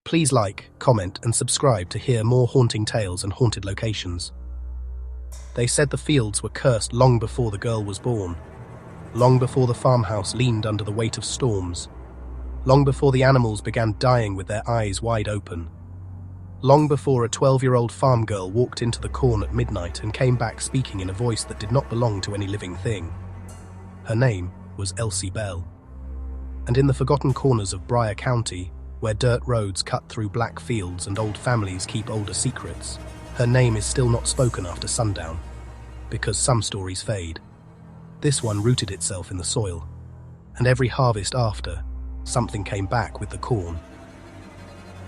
Please like, comment, and subscribe to hear more haunting tales and haunted locations. They said the fields were cursed long before the girl was born, long before the farmhouse leaned under the weight of storms, long before the animals began dying with their eyes wide open, long before a 12-year-old farm girl walked into the corn at midnight and came back speaking in a voice that did not belong to any living thing. Her name was Elsie Bell. And in the forgotten corners of Briar County, where dirt roads cut through black fields and old families keep older secrets, her name is still not spoken after sundown, because some stories fade. This one rooted itself in the soil, and every harvest after, something came back with the corn.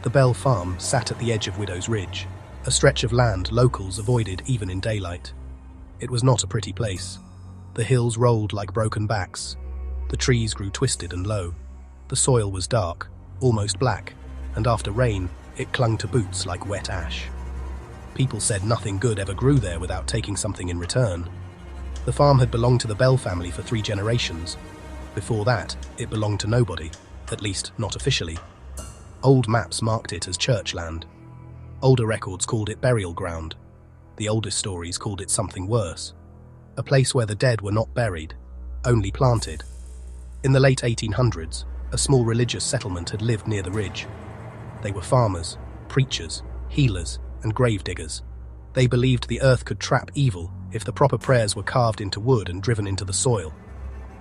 The Bell Farm sat at the edge of Widow's Ridge, a stretch of land locals avoided even in daylight. It was not a pretty place. The hills rolled like broken backs. The trees grew twisted and low. The soil was dark, almost black, and after rain, it clung to boots like wet ash. People said nothing good ever grew there without taking something in return. The farm had belonged to the Bell family for 3 generations. Before that, it belonged to nobody, at least not officially. Old maps marked it as church land. Older records called it burial ground. The oldest stories called it something worse. A place where the dead were not buried, only planted. In the late 1800s, a small religious settlement had lived near the ridge. They were farmers, preachers, healers, and grave diggers. They believed the earth could trap evil if the proper prayers were carved into wood and driven into the soil.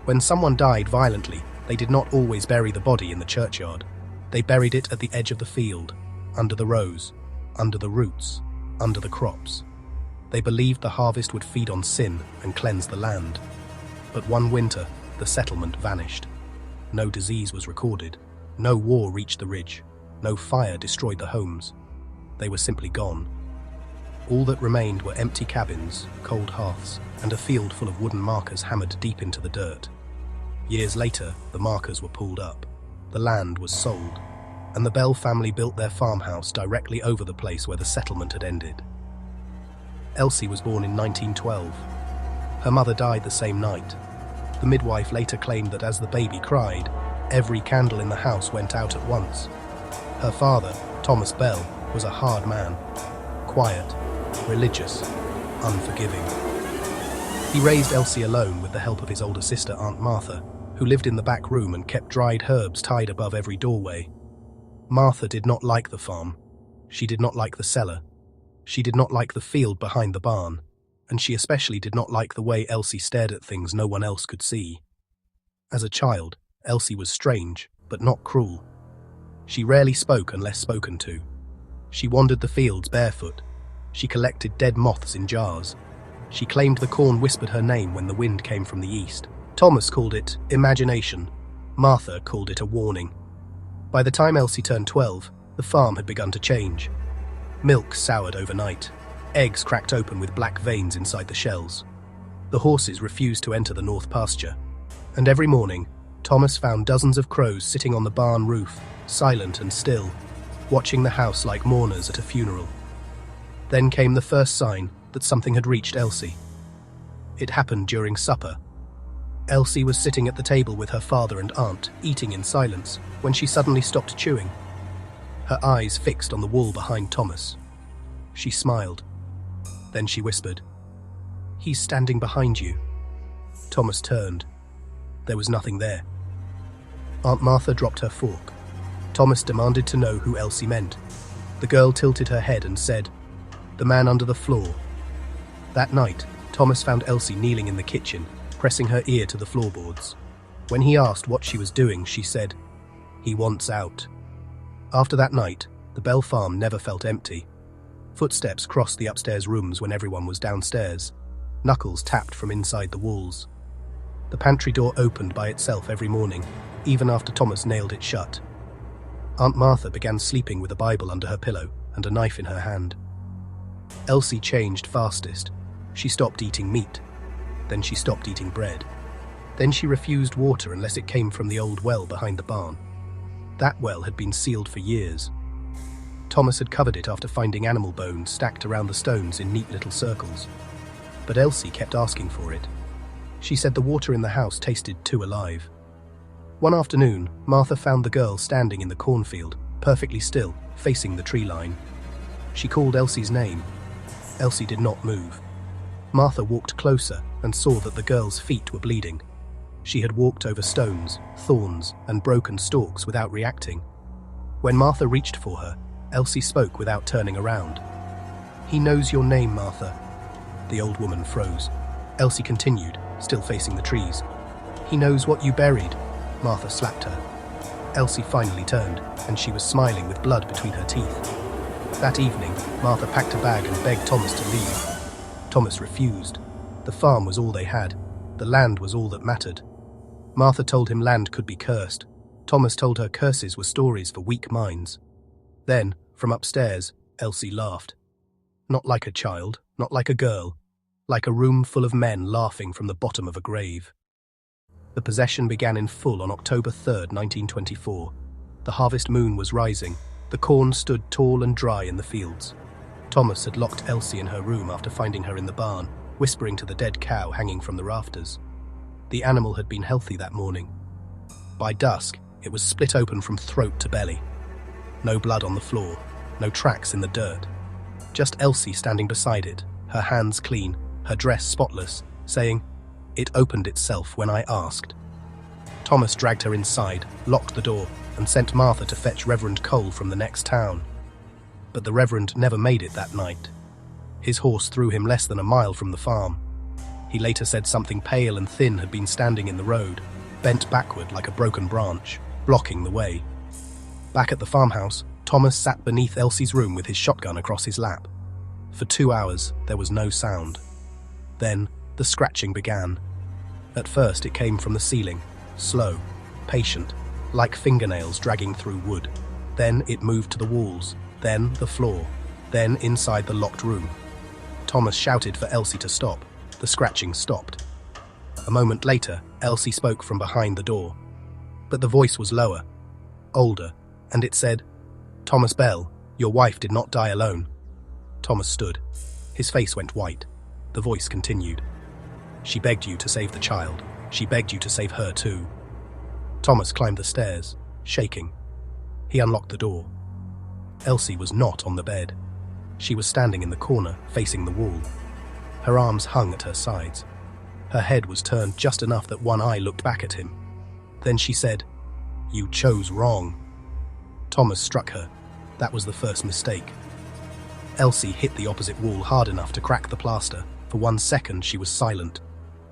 When someone died violently, they did not always bury the body in the churchyard. They buried it at the edge of the field, under the rows, under the roots, under the crops. They believed the harvest would feed on sin and cleanse the land. But one winter, the settlement vanished. No disease was recorded. No war reached the ridge. No fire destroyed the homes. They were simply gone. All that remained were empty cabins, cold hearths, and a field full of wooden markers hammered deep into the dirt. Years later, the markers were pulled up. The land was sold, and the Bell family built their farmhouse directly over the place where the settlement had ended. Elsie was born in 1912. Her mother died the same night. The midwife later claimed that as the baby cried, every candle in the house went out at once. Her father, Thomas Bell, was a hard man, quiet, religious, unforgiving. He raised Elsie alone with the help of his older sister, Aunt Martha, who lived in the back room and kept dried herbs tied above every doorway. Martha did not like the farm. She did not like the cellar. She did not like the field behind the barn, and she especially did not like the way Elsie stared at things no one else could see. As a child, Elsie was strange, but not cruel. She rarely spoke unless spoken to. She wandered the fields barefoot. She collected dead moths in jars. She claimed the corn whispered her name when the wind came from the east. Thomas called it imagination. Martha called it a warning. By the time Elsie turned 12, the farm had begun to change. Milk soured overnight. Eggs cracked open with black veins inside the shells. The horses refused to enter the north pasture. And every morning, Thomas found dozens of crows sitting on the barn roof, silent and still, watching the house like mourners at a funeral. Then came the first sign that something had reached Elsie. It happened during supper. Elsie was sitting at the table with her father and aunt, eating in silence, when she suddenly stopped chewing. Her eyes fixed on the wall behind Thomas. She smiled. Then she whispered, "He's standing behind you." Thomas turned. There was nothing there. Aunt Martha dropped her fork. Thomas demanded to know who Elsie meant. The girl tilted her head and said, "The man under the floor." That night, Thomas found Elsie kneeling in the kitchen, pressing her ear to the floorboards. When he asked what she was doing, she said, "He wants out." After that night, the Bell farm never felt empty. Footsteps crossed the upstairs rooms when everyone was downstairs. Knuckles tapped from inside the walls. The pantry door opened by itself every morning, even after Thomas nailed it shut. Aunt Martha began sleeping with a Bible under her pillow and a knife in her hand. Elsie changed fastest. She stopped eating meat. Then she stopped eating bread. Then she refused water unless it came from the old well behind the barn. That well had been sealed for years. Thomas had covered it after finding animal bones stacked around the stones in neat little circles. But Elsie kept asking for it. She said the water in the house tasted too alive. One afternoon, Martha found the girl standing in the cornfield, perfectly still, facing the tree line. She called Elsie's name. Elsie did not move. Martha walked closer and saw that the girl's feet were bleeding. She had walked over stones, thorns, and broken stalks without reacting. When Martha reached for her, Elsie spoke without turning around. "He knows your name, Martha." The old woman froze. Elsie continued, still facing the trees. "He knows what you buried." Martha slapped her. Elsie finally turned, and she was smiling with blood between her teeth. That evening, Martha packed a bag and begged Thomas to leave. Thomas refused. The farm was all they had. The land was all that mattered. Martha told him land could be cursed. Thomas told her curses were stories for weak minds. Then, from upstairs, Elsie laughed. Not like a child, not like a girl, like a room full of men laughing from the bottom of a grave. The possession began in full on October 3rd, 1924. The harvest moon was rising. The corn stood tall and dry in the fields. Thomas had locked Elsie in her room after finding her in the barn, whispering to the dead cow hanging from the rafters. The animal had been healthy that morning. By dusk, it was split open from throat to belly. No blood on the floor, no tracks in the dirt. Just Elsie standing beside it, her hands clean, her dress spotless, saying, "It opened itself when I asked." Thomas dragged her inside, locked the door, and sent Martha to fetch Reverend Cole from the next town. But the Reverend never made it that night. His horse threw him less than a mile from the farm. He later said something pale and thin had been standing in the road, bent backward like a broken branch, blocking the way. Back at the farmhouse, Thomas sat beneath Elsie's room with his shotgun across his lap. For 2 hours, there was no sound. Then, the scratching began. At first, it came from the ceiling, slow, patient, like fingernails dragging through wood. Then it moved to the walls, then the floor, then inside the locked room. Thomas shouted for Elsie to stop. The scratching stopped. A moment later, Elsie spoke from behind the door. But the voice was lower, older, and it said, "Thomas Bell, your wife did not die alone." Thomas stood. His face went white. The voice continued. "She begged you to save the child. She begged you to save her too." Thomas climbed the stairs, shaking. He unlocked the door. Elsie was not on the bed. She was standing in the corner, facing the wall. Her arms hung at her sides. Her head was turned just enough that one eye looked back at him. Then she said, "You chose wrong." Thomas struck her. That was the first mistake. Elsie hit the opposite wall hard enough to crack the plaster. For 1 second, she was silent.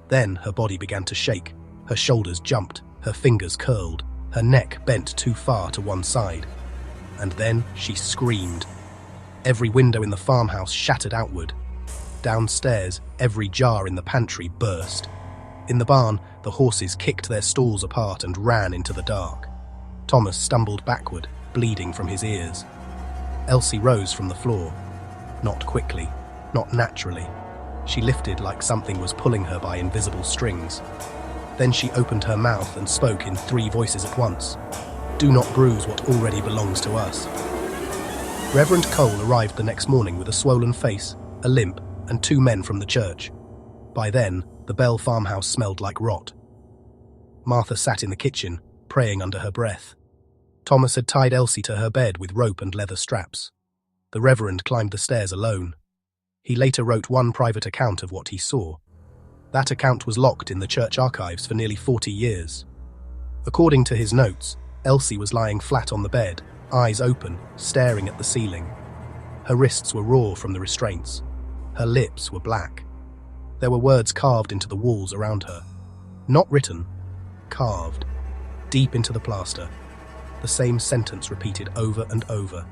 Then her body began to shake. Her shoulders jumped, her fingers curled, her neck bent too far to one side. And then she screamed. Every window in the farmhouse shattered outward. Downstairs, every jar in the pantry burst. In the barn, the horses kicked their stalls apart and ran into the dark. Thomas stumbled backward, bleeding from his ears. Elsie rose from the floor. Not quickly, not naturally. She lifted like something was pulling her by invisible strings. Then she opened her mouth and spoke in 3 voices at once. "Do not bruise what already belongs to us." Reverend Cole arrived the next morning with a swollen face, a limp, and 2 men from the church. By then, the Bell farmhouse smelled like rot. Martha sat in the kitchen, praying under her breath. Thomas had tied Elsie to her bed with rope and leather straps. The Reverend climbed the stairs alone. He later wrote one private account of what he saw. That account was locked in the church archives for nearly 40 years. According to his notes, Elsie was lying flat on the bed, eyes open, staring at the ceiling. Her wrists were raw from the restraints. Her lips were black. There were words carved into the walls around her. Not written, carved, deep into the plaster. The same sentence repeated over and over.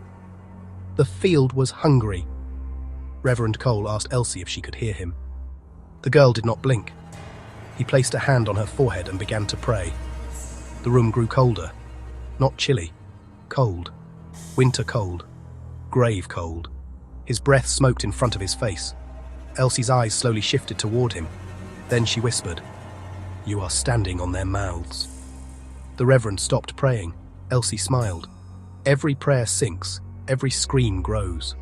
"The field was hungry." Reverend Cole asked Elsie if she could hear him. The girl did not blink. He placed a hand on her forehead and began to pray. The room grew colder. Not chilly, cold. Winter cold. Grave cold. His breath smoked in front of his face. Elsie's eyes slowly shifted toward him. Then she whispered, "You are standing on their mouths." The Reverend stopped praying. Elsie smiled. Every prayer sinks, every scream grows.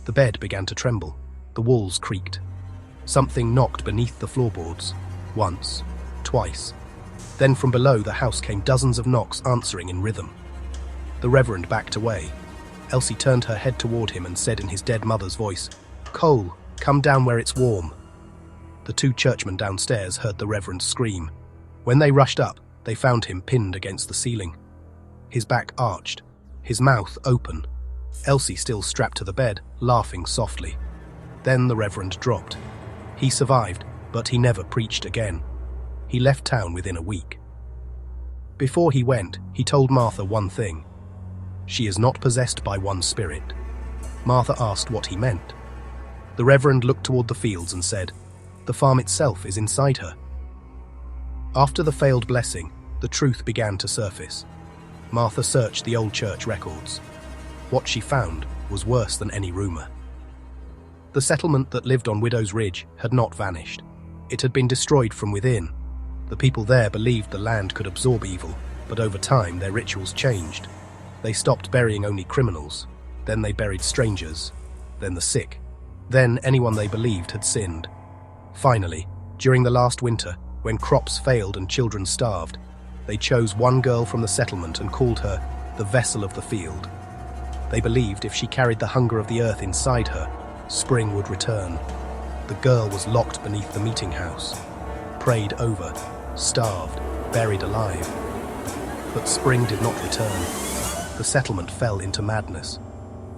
The bed began to tremble. The walls creaked. Something knocked beneath the floorboards. Once, twice. Then from below the house came dozens of knocks answering in rhythm. The Reverend backed away. Elsie turned her head toward him and said in his dead mother's voice, "Cole, come down where it's warm." The two churchmen downstairs heard the Reverend scream. When they rushed up, they found him pinned against the ceiling. His back arched, his mouth open. Elsie still strapped to the bed, laughing softly. Then the Reverend dropped. He survived, but he never preached again. He left town within a week. Before he went, he told Martha one thing. She is not possessed by one spirit. Martha asked what he meant. The Reverend looked toward the fields and said, "The farm itself is inside her." After the failed blessing, the truth began to surface. Martha searched the old church records. What she found was worse than any rumor. The settlement that lived on Widow's Ridge had not vanished. It had been destroyed from within. The people there believed the land could absorb evil, but over time their rituals changed. They stopped burying only criminals. Then they buried strangers. Then the sick. Then anyone they believed had sinned. Finally, during the last winter, when crops failed and children starved, they chose one girl from the settlement and called her the vessel of the field. They believed if she carried the hunger of the earth inside her, spring would return. The girl was locked beneath the meeting house, prayed over, starved, buried alive. But spring did not return. The settlement fell into madness.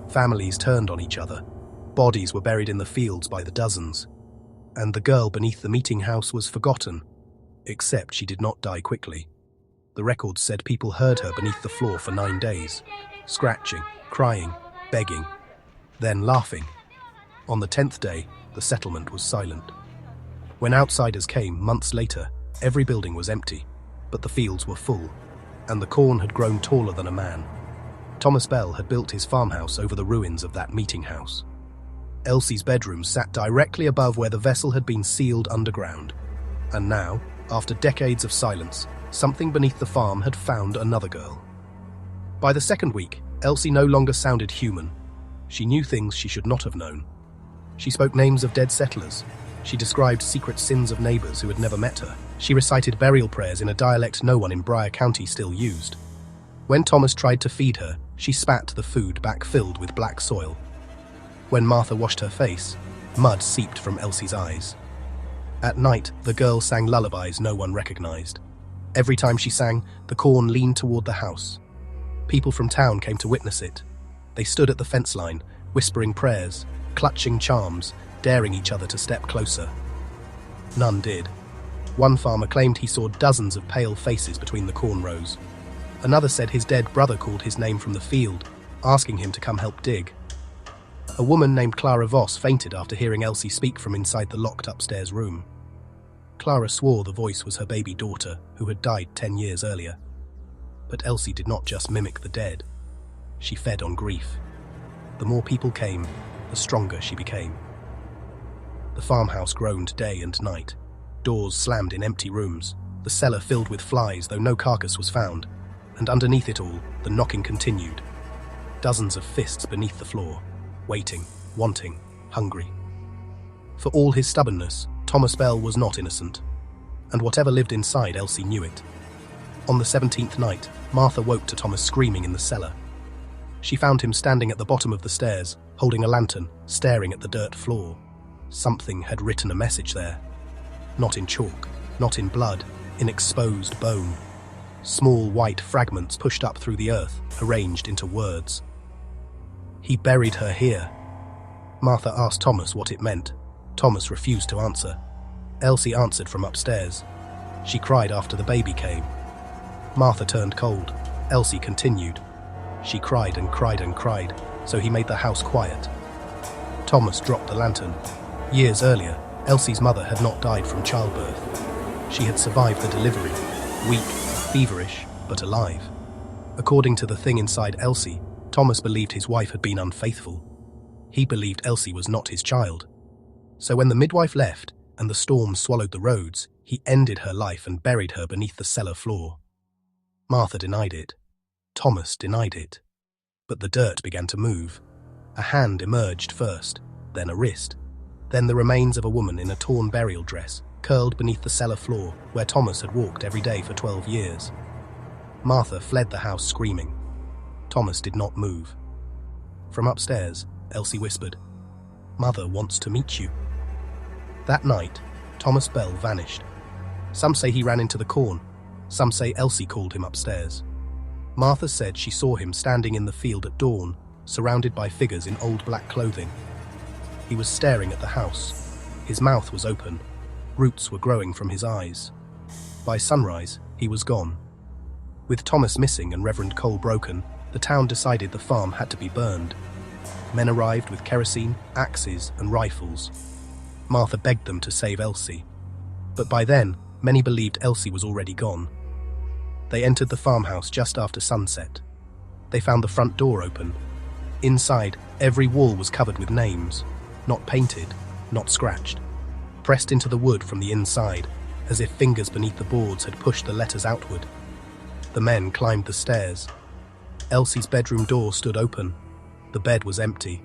Families turned on each other. Bodies were buried in the fields by the dozens. And the girl beneath the meeting house was forgotten, except she did not die quickly. The records said people heard her beneath the floor for 9 days, scratching, crying, begging, then laughing. On the 10th day, the settlement was silent. When outsiders came months later, every building was empty, but the fields were full, and the corn had grown taller than a man. Thomas Bell had built his farmhouse over the ruins of that meeting house. Elsie's bedroom sat directly above where the vessel had been sealed underground. And now, after decades of silence, something beneath the farm had found another girl. By the second week, Elsie no longer sounded human. She knew things she should not have known. She spoke names of dead settlers. She described secret sins of neighbors who had never met her. She recited burial prayers in a dialect no one in Briar County still used. When Thomas tried to feed her, she spat the food back filled with black soil. When Martha washed her face, mud seeped from Elsie's eyes. At night, the girl sang lullabies no one recognized. Every time she sang, the corn leaned toward the house. People from town came to witness it. They stood at the fence line, whispering prayers, clutching charms, daring each other to step closer. None did. One farmer claimed he saw dozens of pale faces between the corn rows. Another said his dead brother called his name from the field, asking him to come help dig. A woman named Clara Voss fainted after hearing Elsie speak from inside the locked upstairs room. Clara swore the voice was her baby daughter, who had died 10 years earlier. But Elsie did not just mimic the dead. She fed on grief. The more people came, the stronger she became. The farmhouse groaned day and night. Doors slammed in empty rooms, the cellar filled with flies though no carcass was found, and underneath it all, the knocking continued. Dozens of fists beneath the floor, waiting, wanting, hungry. For all his stubbornness, Thomas Bell was not innocent, and whatever lived inside Elsie knew it. On the 17th night, Martha woke to Thomas screaming in the cellar. She found him standing at the bottom of the stairs, holding a lantern, staring at the dirt floor. Something had written a message there. Not in chalk, not in blood, in exposed bone. Small white fragments pushed up through the earth, arranged into words. He buried her here. Martha asked Thomas what it meant. Thomas refused to answer. Elsie answered from upstairs. She cried after the baby came. Martha turned cold. Elsie continued. She cried and cried and cried, so he made the house quiet. Thomas dropped the lantern. Years earlier, Elsie's mother had not died from childbirth. She had survived the delivery, weak, feverish, but alive. According to the thing inside Elsie, Thomas believed his wife had been unfaithful. He believed Elsie was not his child. So when the midwife left and the storm swallowed the roads, he ended her life and buried her beneath the cellar floor. Martha denied it. Thomas denied it. But the dirt began to move. A hand emerged first, then a wrist, then the remains of a woman in a torn burial dress, curled beneath the cellar floor where Thomas had walked every day for 12 years. Martha fled the house screaming. Thomas did not move. From upstairs, Elsie whispered, "Mother wants to meet you." That night, Thomas Bell vanished. Some say he ran into the corn. Some say Elsie called him upstairs. Martha said she saw him standing in the field at dawn, surrounded by figures in old black clothing. He was staring at the house. His mouth was open. Roots were growing from his eyes. By sunrise, he was gone. With Thomas missing and Reverend Cole broken, the town decided the farm had to be burned. Men arrived with kerosene, axes, and rifles. Martha begged them to save Elsie. But by then, many believed Elsie was already gone. They entered the farmhouse just after sunset. They found the front door open. Inside, every wall was covered with names, not painted, not scratched, pressed into the wood from the inside, as if fingers beneath the boards had pushed the letters outward. The men climbed the stairs. Elsie's bedroom door stood open. The bed was empty.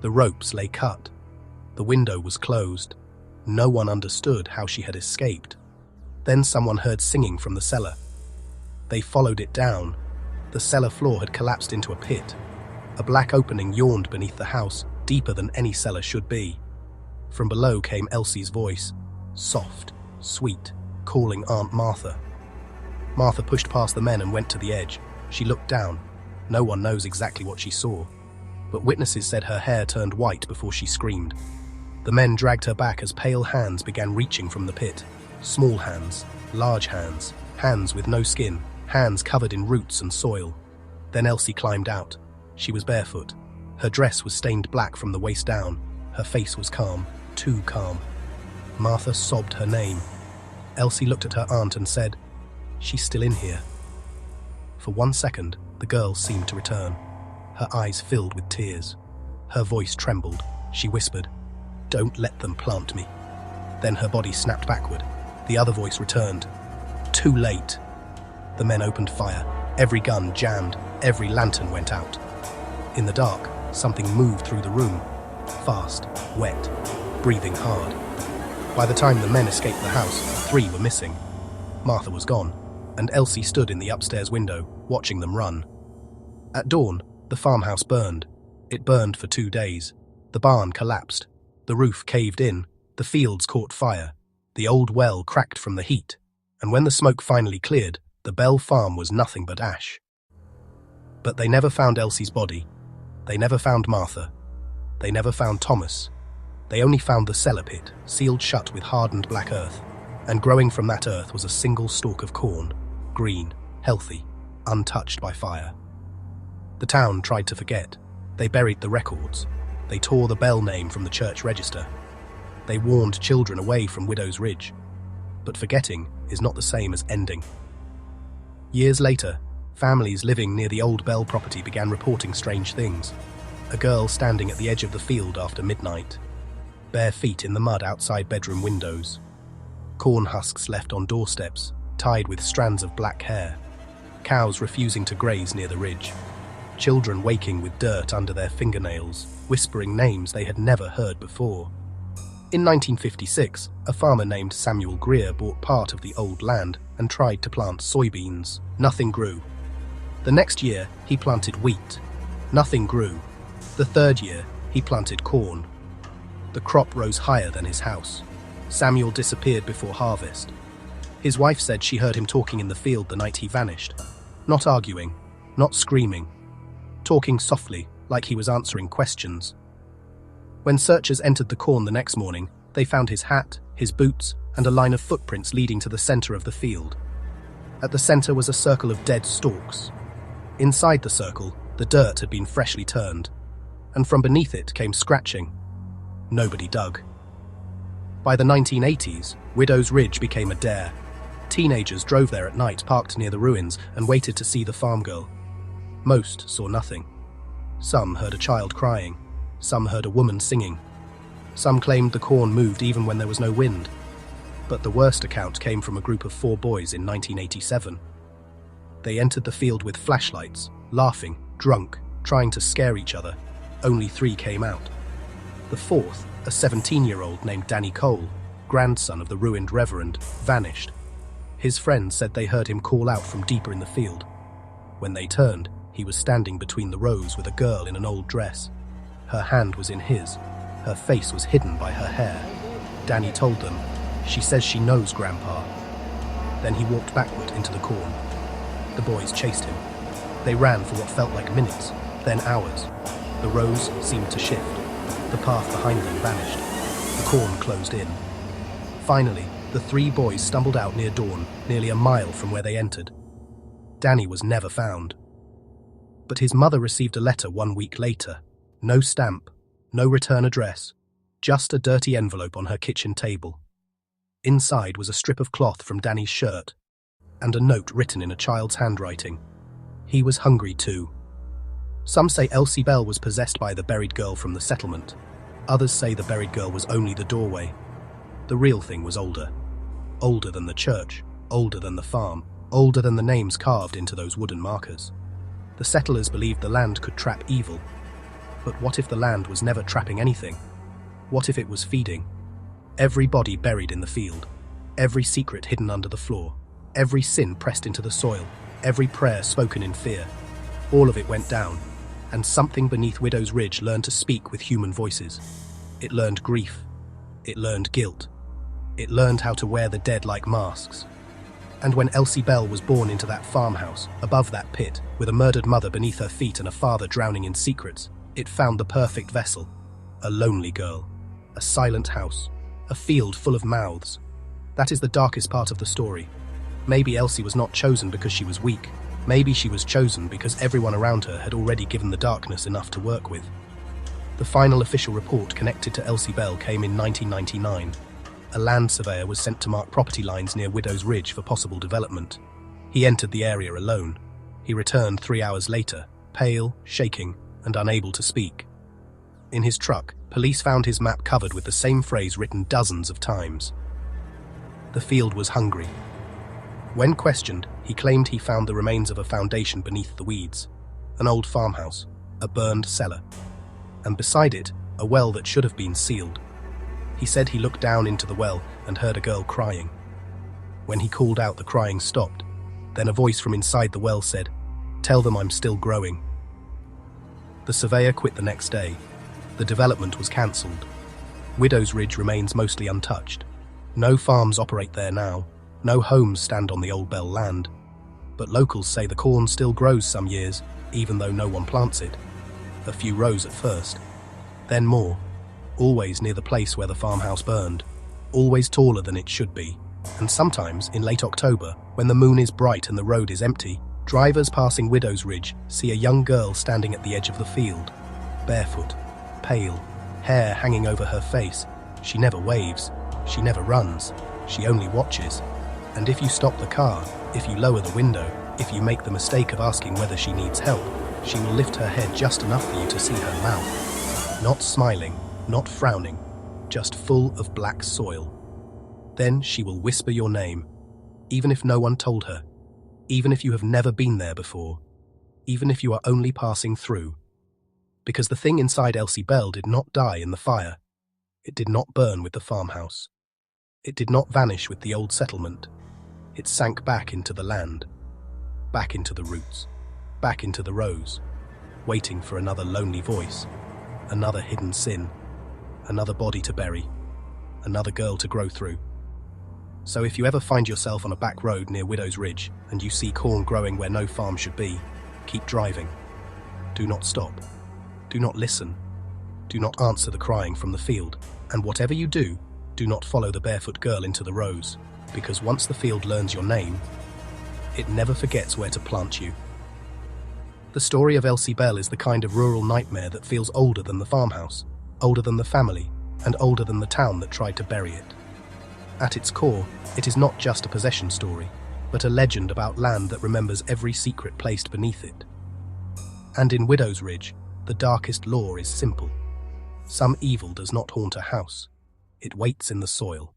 The ropes lay cut. The window was closed. No one understood how she had escaped. Then someone heard singing from the cellar. They followed it down. The cellar floor had collapsed into a pit. A black opening yawned beneath the house, deeper than any cellar should be. From below came Elsie's voice, soft, sweet, calling Aunt Martha. Martha pushed past the men and went to the edge. She looked down. No one knows exactly what she saw, but witnesses said her hair turned white before she screamed. The men dragged her back as pale hands began reaching from the pit. Small hands, large hands, hands with no skin, hands covered in roots and soil. Then Elsie climbed out. She was barefoot. Her dress was stained black from the waist down. Her face was calm, too calm. Martha sobbed her name. Elsie looked at her aunt and said, "She's still in here." For 1 second, the girl seemed to return. Her eyes filled with tears. Her voice trembled. She whispered, "Don't let them plant me." Then her body snapped backward. The other voice returned. "Too late." The men opened fire. Every gun jammed. Every lantern went out. In the dark, something moved through the room. Fast, wet, breathing hard. By the time the men escaped the house, 3 were missing. Martha was gone, and Elsie stood in the upstairs window, watching them run. At dawn, the farmhouse burned. It burned for 2 days. The barn collapsed. The roof caved in. The fields caught fire. The old well cracked from the heat. And when the smoke finally cleared, the Bell farm was nothing but ash. But they never found Elsie's body. They never found Martha. They never found Thomas. They only found the cellar pit, sealed shut with hardened black earth. And growing from that earth was a single stalk of corn, green, healthy, untouched by fire. The town tried to forget. They buried the records. They tore the Bell name from the church register. They warned children away from Widow's Ridge. But forgetting is not the same as ending. Years later, families living near the old Bell property began reporting strange things. A girl standing at the edge of the field after midnight. Bare feet in the mud outside bedroom windows. Corn husks left on doorsteps, tied with strands of black hair. Cows refusing to graze near the ridge. Children waking with dirt under their fingernails, whispering names they had never heard before. In 1956, a farmer named Samuel Greer bought part of the old land and tried to plant soybeans. Nothing grew. The next year, he planted wheat. Nothing grew. The third year, he planted corn. The crop rose higher than his house. Samuel disappeared before harvest. His wife said she heard him talking in the field the night he vanished. Not arguing, not screaming. Talking softly, like he was answering questions. When searchers entered the corn the next morning, they found his hat, his boots, and a line of footprints leading to the center of the field. At the center was a circle of dead stalks. Inside the circle, the dirt had been freshly turned, and from beneath it came scratching. Nobody dug. By the 1980s, Widow's Ridge became a dare. Teenagers drove there at night, parked near the ruins, and waited to see the farm girl. Most saw nothing. Some heard a child crying. Some heard a woman singing. Some claimed the corn moved even when there was no wind. But the worst account came from a group of 4 boys in 1987. They entered the field with flashlights, laughing, drunk, trying to scare each other. Only 3 came out. The 4th, a 17-year-old named Danny Cole, grandson of the ruined Reverend, vanished. His friends said they heard him call out from deeper in the field. When they turned, He was standing between the rows with a girl in an old dress. Her hand was in his. Her face was hidden by her hair. Danny told them, "She says she knows Grandpa." Then he walked backward into the corn. The boys chased him. They ran for what felt like minutes, then hours. The rows seemed to shift. The path behind them vanished. The corn closed in. Finally, the three boys stumbled out near dawn, nearly a mile from where they entered. Danny was never found. But his mother received a letter 1 week later. No stamp, no return address, just a dirty envelope on her kitchen table. Inside was a strip of cloth from Danny's shirt, and a note written in a child's handwriting. He was hungry too. Some say Elsie Bell was possessed by the buried girl from the settlement. Others say the buried girl was only the doorway. The real thing was older. Older than the church, older than the farm, older than the names carved into those wooden markers. The settlers believed the land could trap evil. But what if the land was never trapping anything? What if it was feeding? Every body buried in the field, every secret hidden under the floor, every sin pressed into the soil, every prayer spoken in fear. All of it went down, and something beneath Widow's Ridge learned to speak with human voices. It learned grief. It learned guilt. It learned how to wear the dead like masks. And when Elsie Bell was born into that farmhouse, above that pit, with a murdered mother beneath her feet and a father drowning in secrets, it found the perfect vessel. A lonely girl. A silent house. A field full of mouths. That is the darkest part of the story. Maybe Elsie was not chosen because she was weak. Maybe she was chosen because everyone around her had already given the darkness enough to work with. The final official report connected to Elsie Bell came in 1999. A land surveyor was sent to mark property lines near Widow's Ridge for possible development. He entered the area alone. He returned 3 hours later, pale, shaking, and unable to speak. In his truck, police found his map covered with the same phrase written dozens of times. The field was hungry. When questioned, he claimed he found the remains of a foundation beneath the weeds, an old farmhouse, a burned cellar, and beside it, a well that should have been sealed. He said he looked down into the well and heard a girl crying. When he called out, the crying stopped. Then a voice from inside the well said, "Tell them I'm still growing." The surveyor quit the next day. The development was cancelled. Widow's Ridge remains mostly untouched. No farms operate there now. No homes stand on the old Bell land. But locals say the corn still grows some years, even though no one plants it. A few rows at first, then more. Always near the place where the farmhouse burned, always taller than it should be, and sometimes in late October, when the moon is bright and the road is empty, drivers passing Widow's Ridge see a young girl standing at the edge of the field, barefoot, pale, hair hanging over her face. She never waves, she never runs, she only watches. And if you stop the car, if you lower the window, if you make the mistake of asking whether she needs help, she will lift her head just enough for you to see her mouth. Not smiling, not frowning, just full of black soil. Then she will whisper your name, even if no one told her, even if you have never been there before, even if you are only passing through. Because the thing inside Elsie Bell did not die in the fire. It did not burn with the farmhouse. It did not vanish with the old settlement. It sank back into the land, back into the roots, back into the rows, waiting for another lonely voice, another hidden sin, another body to bury, another girl to grow through. So if you ever find yourself on a back road near Widow's Ridge and you see corn growing where no farm should be, keep driving. Do not stop. Do not listen. Do not answer the crying from the field. And whatever you do not follow the barefoot girl into the rows, because once the field learns your name, it never forgets where to plant you. The story of Elsie Bell is the kind of rural nightmare that feels older than the farmhouse, older than the family, and older than the town that tried to bury it. At its core, it is not just a possession story, but a legend about land that remembers every secret placed beneath it. And in Widow's Ridge, the darkest law is simple. Some evil does not haunt a house. It waits in the soil.